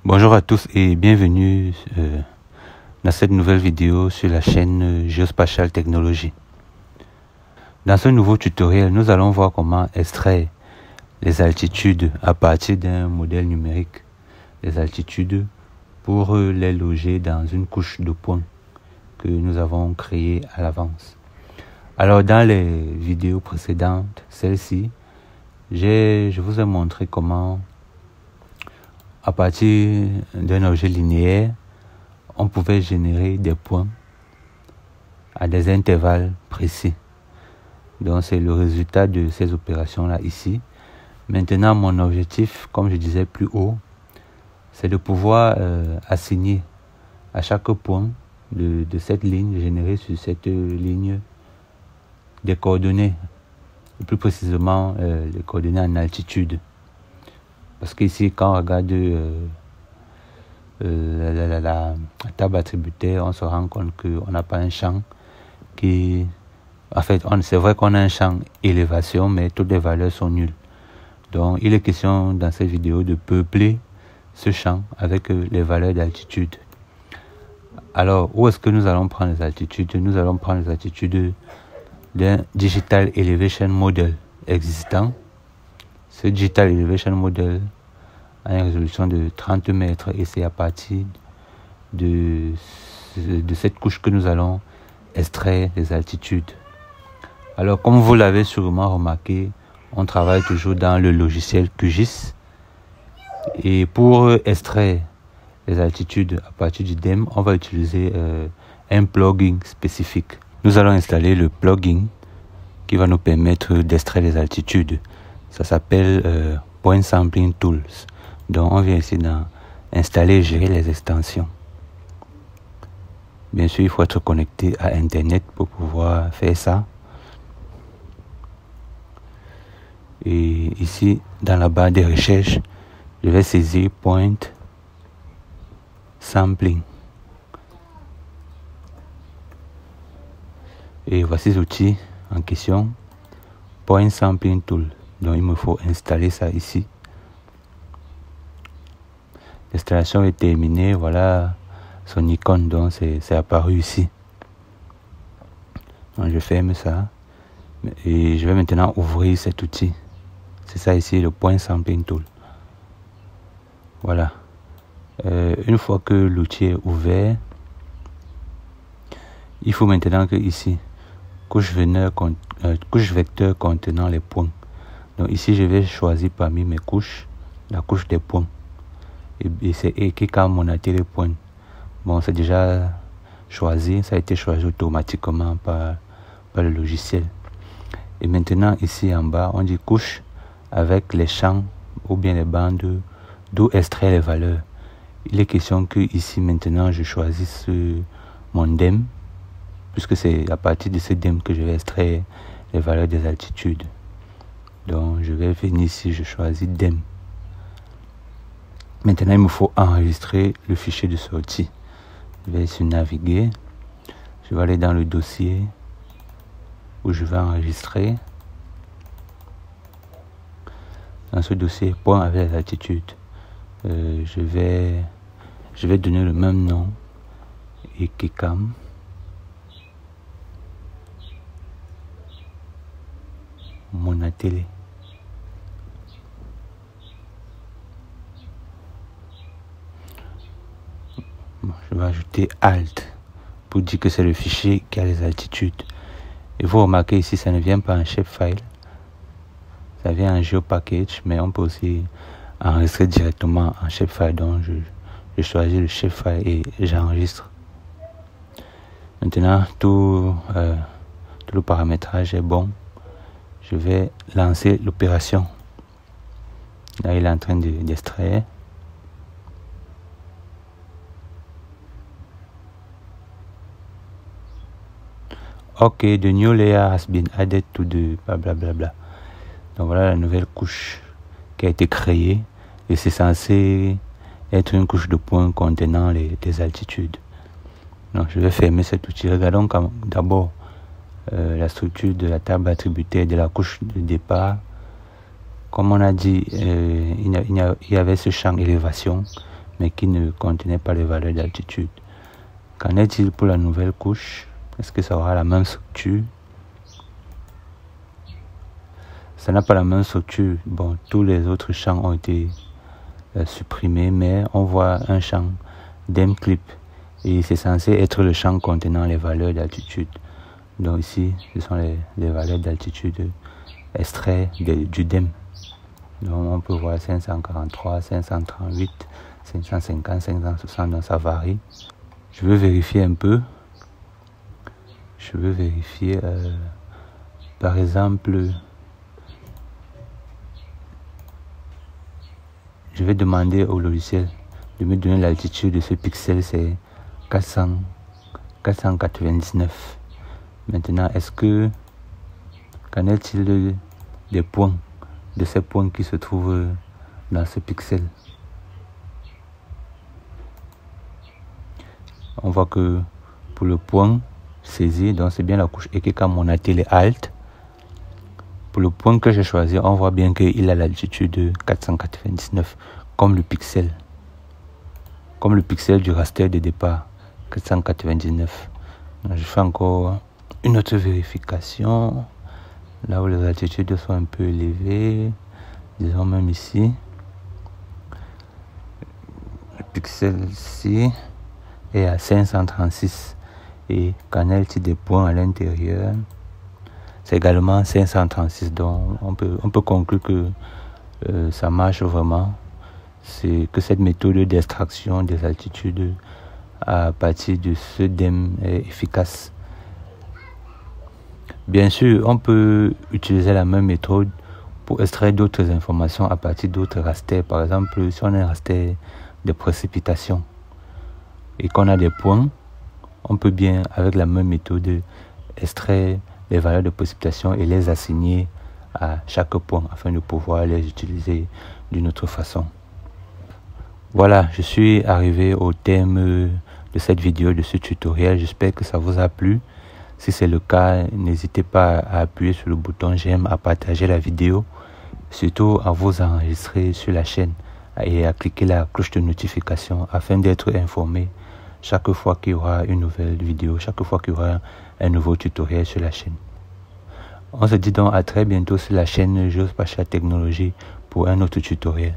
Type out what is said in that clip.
Bonjour à tous et bienvenue dans cette nouvelle vidéo sur la chaîne Geospatial Technology. Dans ce nouveau tutoriel, nous allons voir comment extraire les altitudes à partir d'un modèle numérique. Les altitudes pour les loger dans une couche de points que nous avons créée à l'avance. Alors dans les vidéos précédentes, celle-ci, je vous ai montré comment à partir d'un objet linéaire, on pouvait générer des points à des intervalles précis. Donc c'est le résultat de ces opérations-là ici. Maintenant, mon objectif, comme je disais plus haut, c'est de pouvoir assigner à chaque point de cette ligne, générer sur cette ligne des coordonnées, et plus précisément les coordonnées en altitude. Parce qu'ici, quand on regarde la table attributaire, on se rend compte qu'on n'a pas un champ qui... En fait, c'est vrai qu'on a un champ élévation, mais toutes les valeurs sont nulles. Donc, il est question dans cette vidéo de peupler ce champ avec les valeurs d'altitude. Alors, où est-ce que nous allons prendre les altitudes? Nous allons prendre les altitudes d'un Digital Elevation Model existant. Ce Digital Elevation Model a une résolution de 30 mètres et c'est à partir de cette couche que nous allons extraire les altitudes. Alors, comme vous l'avez sûrement remarqué, on travaille toujours dans le logiciel QGIS. Et pour extraire les altitudes à partir du DEM, on va utiliser un plugin spécifique. Nous allons installer le plugin qui va nous permettre d'extraire les altitudes. Ça s'appelle Point Sampling Tools. Donc on vient ici dans installer et gérer les extensions. Bien sûr, il faut être connecté à Internet pour pouvoir faire ça. Et ici, dans la barre de recherche, je vais saisir Point Sampling. Et voici l'outil en question, Point Sampling Tool. Donc il me faut installer ça ici. L'installation est terminée, voilà son icône, donc c'est apparu ici. Donc je ferme ça et je vais maintenant ouvrir cet outil. C'est ça ici, le Point Sampling Tool. Voilà. Une fois que l'outil est ouvert, il faut maintenant que ici, couche vecteur contenant les points. Donc ici, je vais choisir parmi mes couches, la couche des points. Et c'est écrit quand mon atelier point. Bon, c'est déjà choisi, ça a été choisi automatiquement par le logiciel. Et maintenant, ici en bas, on dit couche avec les champs ou bien les bandes d'où extraire les valeurs. Il est question que ici maintenant, je choisisse mon DEM, puisque c'est à partir de ce DEM que je vais extraire les valeurs des altitudes. Donc, je vais venir ici, je choisis DEM. Maintenant, il me faut enregistrer le fichier de sortie. Je vais sur naviguer. Je vais aller dans le dossier où je vais enregistrer. Dans ce dossier, point avec les altitudes. Je vais donner le même nom. Ekekam. Mon atelier. Je vais ajouter Alt pour dire que c'est le fichier qui a les altitudes. Et vous remarquez ici, ça ne vient pas en shapefile. Ça vient en GeoPackage, mais on peut aussi enregistrer directement en shapefile. Donc je choisis le shapefile et j'enregistre. Maintenant, tout le paramétrage est bon. Je vais lancer l'opération. Là, il est en train d'extraire. Ok, the new layer has been added to the blablabla. Donc voilà la nouvelle couche qui a été créée et c'est censé être une couche de points contenant les altitudes. Donc je vais fermer cet outil. Regardons d'abord la structure de la table attributaire de la couche de départ. Comme on a dit, il y avait ce champ élévation, mais qui ne contenait pas les valeurs d'altitude. Qu'en est-il pour la nouvelle couche? Est-ce que ça aura la même structure? Ça n'a pas la même structure. Bon, tous les autres champs ont été supprimés, mais on voit un champ d'emclip et c'est censé être le champ contenant les valeurs d'altitude. Donc ici, ce sont les valeurs d'altitude extraites du DEM. Donc on peut voir 543, 538, 550, 560, donc ça varie. Je veux vérifier un peu. Je veux vérifier, par exemple, je vais demander au logiciel de me donner l'altitude de ce pixel, c'est 499. Maintenant, qu'en est-il des points, de ces points qui se trouvent dans ce pixel? On voit que pour le point saisi, donc c'est bien la couche Ekeka Monatele et Alt. Pour le point que j'ai choisi, on voit bien qu'il a l'altitude de 499, comme le pixel du raster de départ, 499. Donc, je fais encore une autre vérification, là où les altitudes sont un peu élevées, disons même ici. Le pixel ici est à 536 et qu'en est-il des points à l'intérieur? C'est également 536, donc on peut conclure que ça marche vraiment. C'est que cette méthode d'extraction des altitudes à partir de ce DEM est efficace. Bien sûr, on peut utiliser la même méthode pour extraire d'autres informations à partir d'autres rasters. Par exemple, si on a un raster de précipitation et qu'on a des points, on peut bien, avec la même méthode, extraire les valeurs de précipitation et les assigner à chaque point afin de pouvoir les utiliser d'une autre façon. Voilà, je suis arrivé au terme de cette vidéo, de ce tutoriel. J'espère que ça vous a plu. Si c'est le cas, n'hésitez pas à appuyer sur le bouton j'aime, à partager la vidéo, surtout à vous enregistrer sur la chaîne et à cliquer la cloche de notification afin d'être informé chaque fois qu'il y aura une nouvelle vidéo, chaque fois qu'il y aura un nouveau tutoriel sur la chaîne. On se dit donc à très bientôt sur la chaîne Geospatial Technologies pour un autre tutoriel.